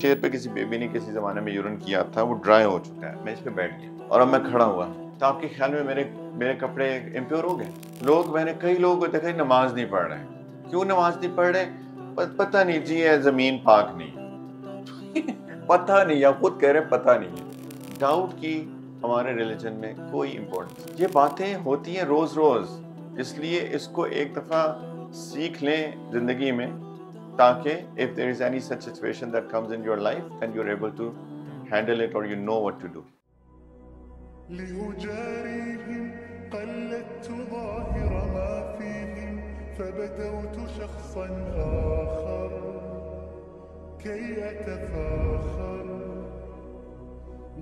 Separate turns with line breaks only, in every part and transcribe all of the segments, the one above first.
Chair پہ کسی baby نے کسی زمانے میں یورن کیا تھا، وہ ڈرائی ہو چکا ہے، میں اس پہ بیٹھ گیا اور اب میں کھڑا ہوا، تو آپ کے خیال میں میرے کپڑے امپیور ہو گئے؟ میں نے کئی لوگوں کو دیکھا نماز نہیں پڑھ رہے. کیوں نماز نہیں پڑھ رہے؟ پتہ نہیں جی، ہے زمین پاک نہیں. پتہ نہیں، آپ خود کہہ رہے پتہ نہیں ہے. ڈاؤٹ کی ہمارے ریلیجن میں کوئی امپورٹنس. یہ باتیں ہوتی ہیں روز روز، اس لیے اس کو ایک دفعہ سیکھ لیں زندگی میں، تاکہ if there is any such situation that comes in your life, then you're able to handle it or you know what to do.
لأجاريهم قلدت ظاهر ما فيهم فبدوت شخصا آخر كي أتفاخر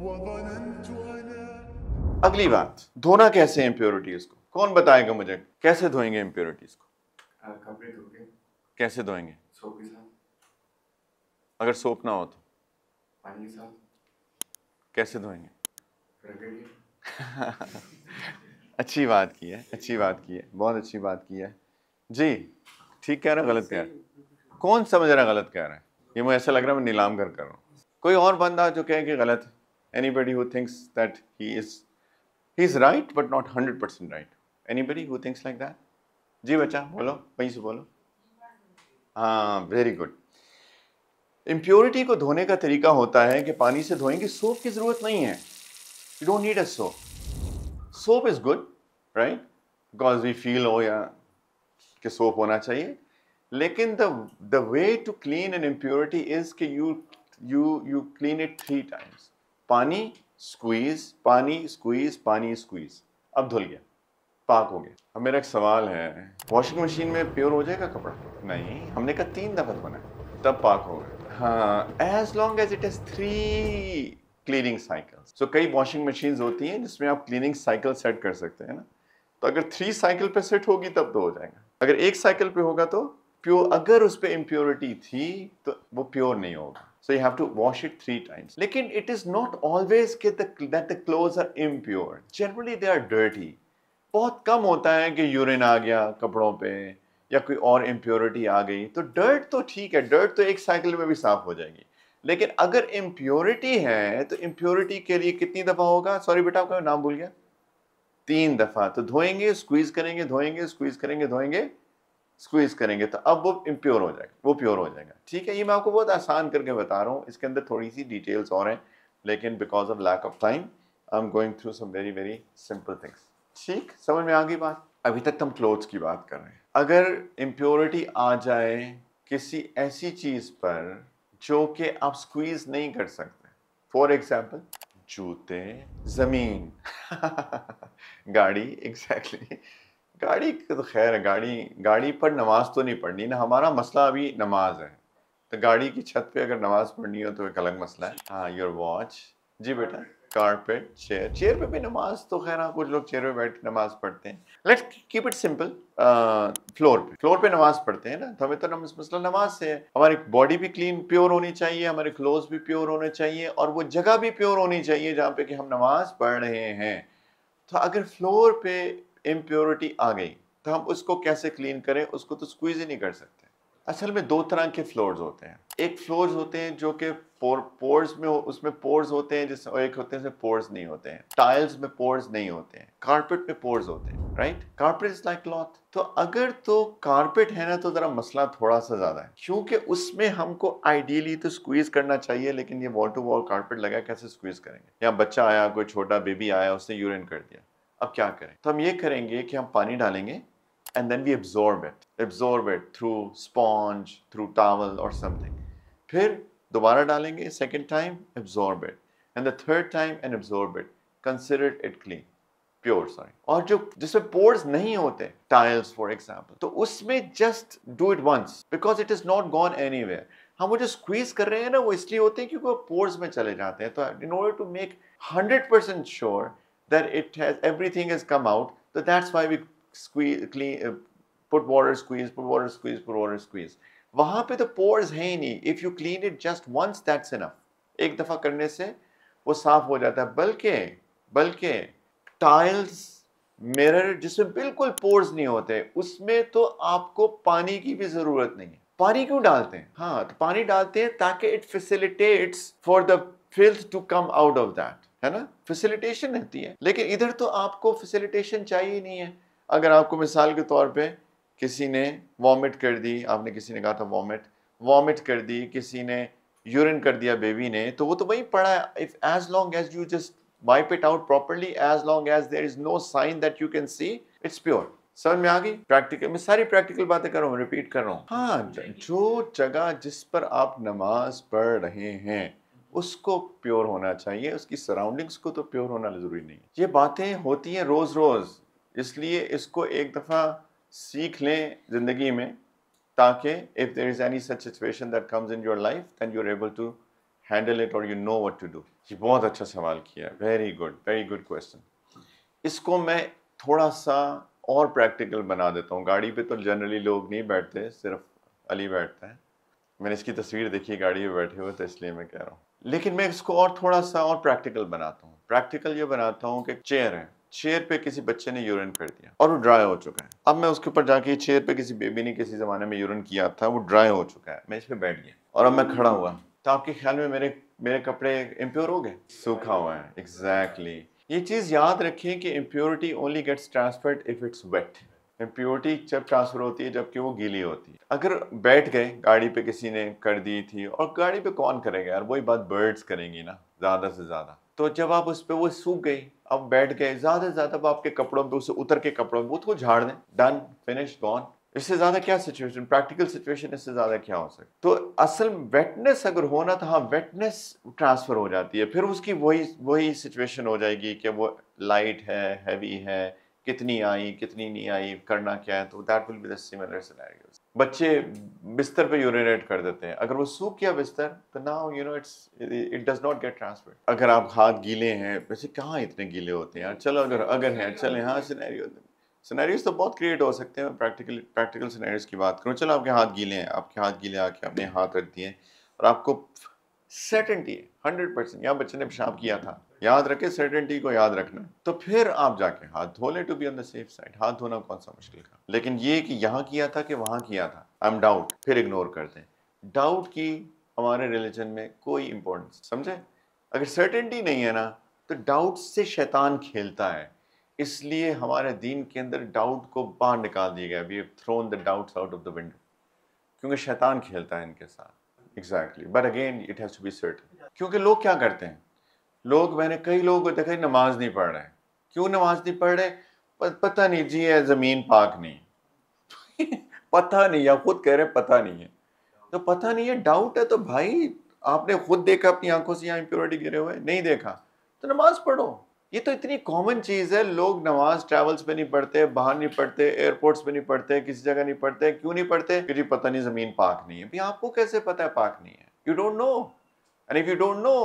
وظننت أنا.
اگلی بات، دھونا کیسے امپیورٹیز کو؟ کون بتائے گا مجھے کیسے دھوئیں گے امپیورٹیز کو؟
کپڑے دھو کے.
کیسے دھوئیں گے؟
سوپ کے ساتھ.
اگر سوپ نہ ہو تو
پانی کے ساتھ.
کیسے دھوئیں گے؟
رگڑ کے.
اچھی بات کی ہے، اچھی بات کی ہے، بہت اچھی بات کی ہے. جی ٹھیک کہہ رہا ہے، غلط کہہ رہا ہے؟ کون سمجھ رہا ہے غلط کہہ رہا ہے؟ یہ مجھے ایسا لگ رہا ہے میں نیلام کر رہا ہوں. کوئی اور بندہ جو کہے کہ غلط ہے؟ anybody who thinks that he is right but not 100% right? anybody who thinks like that? جی بچہ بولو، وہیں سے بولو. ہاں ویری گڈ. امپیورٹی کو دھونے کا طریقہ ہوتا ہے کہ پانی سے دھوئیں گے، سوپ کی ضرورت نہیں ہے. You don't need a soap. Soap is good, right? Because we feel کہ soap ہونا چاہیے. لیکن the way to clean an impurity is کہ you clean it 3 times. پانی squeeze، پانی squeeze، پانی squeeze. اب دھل گیا، پاک ہو گیا. اب میرا ایک سوال ہے، واشنگ مشین میں پیور ہو جائے گا کپڑا؟ نہیں، ہم نے کہا 3 دفعہ دھونا ہے تب پاک ہوگا. ہاں as long as it has 3 cleaning cycle. So کئی واشنگ مشینز ہوتی ہیں جس میں آپ کلیننگ سائیکل سیٹ کر سکتے ہیں نا، تو اگر 3 سائیکل پہ سیٹ ہوگی تب تو ہو جائے گا. اگر 1 سائیکل پہ ہوگا تو پیور، اگر اس پہ امپیورٹی تھی تو وہ پیور نہیں ہوگا. So you have to wash it 3 times. لیکن it is not always that the clothes are impure. Generally they are dirty. بہت کم ہوتا ہے کہ یورین آ گیا کپڑوں پہ یا کوئی اور امپیورٹی آ گئی تو ڈرٹ تو ٹھیک ہے، ڈرٹ تو 1 سائیکل میں بھی صاف ہو جائے گی. لیکن اگر امپیورٹی ہے تو امپیورٹی کے لیے کتنی دفعہ ہوگا؟ سوری بیٹا آپ کا نام بھول گیا. 3 دفعہ. تو دھوئیں گے، سکویز کریں گے، دھوئیں گے، سکویز کریں گے، دھوئیں گے، سکویز کریں گے، تو اب وہ امپیور ہو جائے گا، وہ پیور ہو جائے گا. ٹھیک ہے، یہ میں آپ کو بہت آسان کر کے بتا رہا ہوں، اس کے اندر تھوڑی سی ڈیٹیلز اور ہیں، لیکن because of lack of time I am going through some very very simple things. ٹھیک، سمجھ میں آ گئی بات؟ ابھی تک ہم کلوتھس کی بات کر رہے ہیں. اگر امپیورٹی آ جائے کسی ایسی چیز پر جو کہ آپ سکویز نہیں کر سکتے، فور ایگزامپل جوتے، زمین، گاڑی. ایگزیکٹلی گاڑی تو خیر ہے، گاڑی پر نماز تو نہیں پڑھنی نا، ہمارا مسئلہ ابھی نماز ہے. تو گاڑی کی چھت پہ اگر نماز پڑھنی ہو تو ایک الگ مسئلہ ہے. ہاں یور واچ. جی بیٹا کارپیٹ، چیئر پہ بھی نماز تو خیر ہاں کچھ لوگ چیئر پہ بیٹھ کے نماز پڑھتے ہیں. Let's keep it simple. Floor پہ نماز پڑھتے ہیں نا، تو ہمیں تو مسئلہ نماز سے ہے. ہماری باڈی بھی کلین پیور ہونی چاہیے، ہمارے کلوتھس بھی پیور ہونے چاہیے، اور وہ جگہ بھی پیور ہونی چاہیے جہاں پہ کہ ہم نماز پڑھ رہے ہیں. تو اگر فلور پہ امپیورٹی آ گئی تو ہم اس کو کیسے کلین کریں؟ اس کو تو سکویز ہی نہیں کر سکتے. اصل میں 2 طرح کے فلورز ہوتے ہیں. ایک فلورز ہوتے ہیں جو کہ پورز میں اس میں پورز ہوتے ہیں، جس ایک ہوتے ہیں جس میں پورز نہیں ہوتے ہیں. ٹائلز میں پورز نہیں ہوتے ہیں، کارپیٹ میں پورز ہوتے ہیں، right? Carpet is like cloth. تو اگر تو کارپیٹ ہے نا تو ذرا مسئلہ تھوڑا سا زیادہ ہے، کیونکہ اس میں ہم کو آئیڈیلی تو سکویز کرنا چاہیے، لیکن یہ وال ٹو وال کارپیٹ لگا کیسے سکویز کریں گے؟ یا بچہ آیا، کوئی چھوٹا بیبی آیا، اس نے یورین کر دیا، اب کیا کریں؟ تو ہم یہ کریں گے کہ ہم پانی ڈالیں گے and then we absorb it through sponge, through towel or something. پھر دوبارہ ڈالیں گے second time, absorb it, and the third time and absorb it. Consider it clean, pure, sorry. اور جس میں pores نہیں ہوتے, tiles for example, تو اس میں just do it once because it is not gone anywhere. ہم وہ جو squeeze کر رہے ہیں نا وہ اس لیے ہوتے ہیں کیونکہ وہ pores میں چلے جاتے ہیں. تو in order to make 100% sure that everything has come out, so that's why we squeeze, clean, put water, squeeze. وہاں پہ تو pores ہیں ہی نہیں. If you clean it just once, that's enough. ایک دفعہ کرنے سے وہ صاف ہو جاتا ہے. بلکہ ٹائلز، mirror جس میں بالکل pores نہیں ہوتے، اس میں تو آپ کو پانی کی بھی ضرورت نہیں ہے. پانی کیوں ڈالتے ہیں؟ ہاں تو پانی ڈالتے ہیں تاکہ it facilitates for the filth to come out of that, ہے نا، فیسیلیٹیشن رہتی ہے. لیکن ادھر تو آپ کو فیسیلیٹیشن چاہیے ہی نہیں ہے. اگر آپ کو مثال کے طور پہ کسی نے وامٹ کر دی، آپ نے کسی نے کہا تھا وامٹ کر دی، کسی نے یورین کر دیا بیبی نے، تو وہ تو وہی پڑا ہے. As long as you just wipe it out properly, as long as there is no sign that you can see, it's pure. سمجھ میں آگئی؟ پریکٹیکل، میں ساری پریکٹیکل باتیں کر رہا ہوں، ریپیٹ کر رہا ہوں. ہاں جو جگہ جس پر آپ نماز پڑھ رہے ہیں اس کو پیور ہونا چاہیے، اس کی سراؤنڈنگس کو تو پیور ہونا ضروری نہیں. یہ باتیں ہوتی ہیں روز روز، اس لیے اس کو ایک دفعہ سیکھ لیں زندگی میں، تاکہ if there is any such situation that comes in your life, then you're able to handle it or you know what to do. یہ بہت اچھا سوال کیا، ویری گڈ کویسچن. اس کو میں تھوڑا سا اور پریکٹیکل بنا دیتا ہوں. گاڑی پہ تو جنرلی لوگ نہیں بیٹھتے، صرف علی بیٹھتا ہے. میں نے اس کی تصویر دیکھی گاڑی پہ بیٹھے ہوئے، تو اس لیے میں کہہ رہا ہوں. لیکن میں اس کو اور تھوڑا سا اور پریکٹیکل بناتا ہوں. پریکٹیکل یہ بناتا ہوں کہ چیئر ہے، چیئر پہ کسی بچے نے یورین کر دیا اور وہ ڈرائی ہو چکا ہے. اب میں اس کے اوپر جا کے چیئر پہ کسی بیبی نے کسی زمانے میں یورین کیا تھا، وہ ڈرائی ہو چکا ہے، میں اس پہ بیٹھ گیا اور اب میں کھڑا ہوا، تو آپ کے خیال میں میرے کپڑے امپیور ہو گئے؟ سوکھا ہوا ہے. ایگزیکٹلی. یہ چیز یاد رکھیں کہ impurity only gets transferred of its weight. Impurity جب ٹرانسفر ہوتی ہے جب کہ وہ گیلی ہوتی ہے. اگر بیٹھ گئے، گاڑی پہ کسی نے کر دی تھی، اور گاڑی پہ کون کرے گا یار، وہی بات برڈز کریں گی نا زیادہ سے زیادہ. تو جب آپ اس پہ وہ سوکھ گئی، اب بیٹھ گئے، زیادہ سے زیادہ آپ کے کپڑوں پہ اسے اتر کے کپڑوں پہ اس کو جھاڑ دیں، ڈن، فنش، گون. اس سے زیادہ کیا سچویشن، پریکٹیکل سچویشن اس سے زیادہ کیا ہو سکتا؟ تو اصل ویٹنس اگر ہونا تو ہاں ویٹنس ٹرانسفر ہو جاتی ہے، پھر اس کی وہی سچویشن ہو جائے گی کہ وہ لائٹ ہے، ہیوی ہے، کتنی آئی کتنی نہیں آئی، کرنا کیا ہے. تو that will be the similar scenarios. بچے بستر پہ یورینیٹ کر دیتے ہیں، اگر وہ سوکھ گیا بستر تو now you know it does not get transferred. اگر آپ ہاتھ گیلے ہیں، ویسے کہاں اتنے گیلے ہوتے ہیں یار، چلو اگر ہیں چلیں، ہاں سینیریوز تو بہت کریٹ ہو سکتے ہیں. پریکٹیکل سینیریوز کی بات کروں. چلو آپ کے ہاتھ گیلے ہیں، آپ کے ہاتھ گیلے آ کے آپ نے ہاتھ رکھ دیے اور آپ کو سرٹنٹی ہے 100%، یہاں بچے نے پیشاب کیا تھا، یاد رکھے سرٹنٹی کو یاد رکھنا، تو پھر آپ جا کے ہاتھ دھو لیں to be on the safe side. ہاتھ دھونا کون سا مشکل کا. لیکن یہ کہ یہاں کیا تھا کہ وہاں کیا تھا، آئی ایم ڈاؤٹ، پھر اگنور کرتے ہیں. ڈاؤٹ کی ہمارے ریلیجن میں کوئی امپورٹنس، سمجھے؟ اگر سرٹنٹی نہیں ہے نا تو ڈاؤٹ سے شیطان کھیلتا ہے. اس لیے ہمارے دین کے اندر ڈاؤٹ کو باہر نکال دیا گیا. We have thrown the doubts out of the window, کیونکہ شیطان کھیلتا ہے ان کے ساتھ. Exactly. But again it has to be certain. کیونکہ لوگ کیا کرتے ہیں، میں نے کئی لوگوں کو دیکھا نماز نہیں پڑھ رہے. کیوں نماز نہیں پڑھ رہے؟ پتہ نہیں جی، ہے زمین پاک نہیں. پتہ نہیں، یا خود کہہ رہے پتہ نہیں ہے. تو پتہ نہیں ہے، ڈاؤٹ ہے تو بھائی آپ نے خود دیکھا اپنی آنکھوں سے یہاں امپیورٹی گرے ہوئے؟ نہیں دیکھا تو نماز پڑھو. یہ تو اتنی کامن چیز ہے. لوگ نماز ٹریولز پہ نہیں پڑھتے، باہر نہیں پڑھتے، ایئرپورٹس پہ نہیں پڑھتے، کسی جگہ نہیں پڑھتے. کیوں نہیں پڑھتے؟ کہ جی پتہ نہیں زمین پاک نہیں ہے. بھی آپ کو کیسے پتہ ہے پاک نہیں ہے؟ You don't know. And if you don't know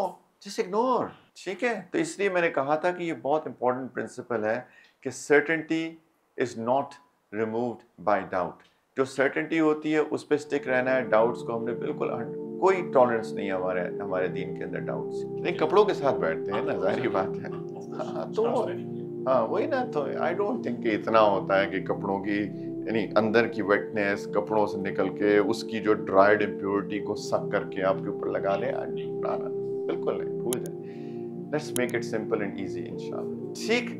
just ignore. ٹھیک ہے. تو اس لیے میں نے کہا تھا کہ یہ بہت امپورٹنٹ پرنسپل ہے کہ certainty is not removed by doubt. جو سرٹنٹی ہوتی ہے اس پہ اسٹک رہنا ہے. ڈاؤٹس کو ہم نے بالکل کوئی ٹالرنس نہیں ہے ہمارے دین کے اندر ڈاؤٹس. نہیں کپڑوں کے ساتھ بیٹھتے ہیں نا، ظاہری بات ہے. تو ہاں وہی نا. تو آئی ڈونٹ تھنک کہ اتنا ہوتا ہے کہ کپڑوں کی یعنی اندر کی ویٹنس کپڑوں سے نکل کے اس کی جو ڈرائیڈ امپیورٹی کو سک کر کے آپ کے اوپر لگا لیں. بالکل نہیں، بھول جائیں. Let's make it simple and easy انشاءاللہ. ٹھیک.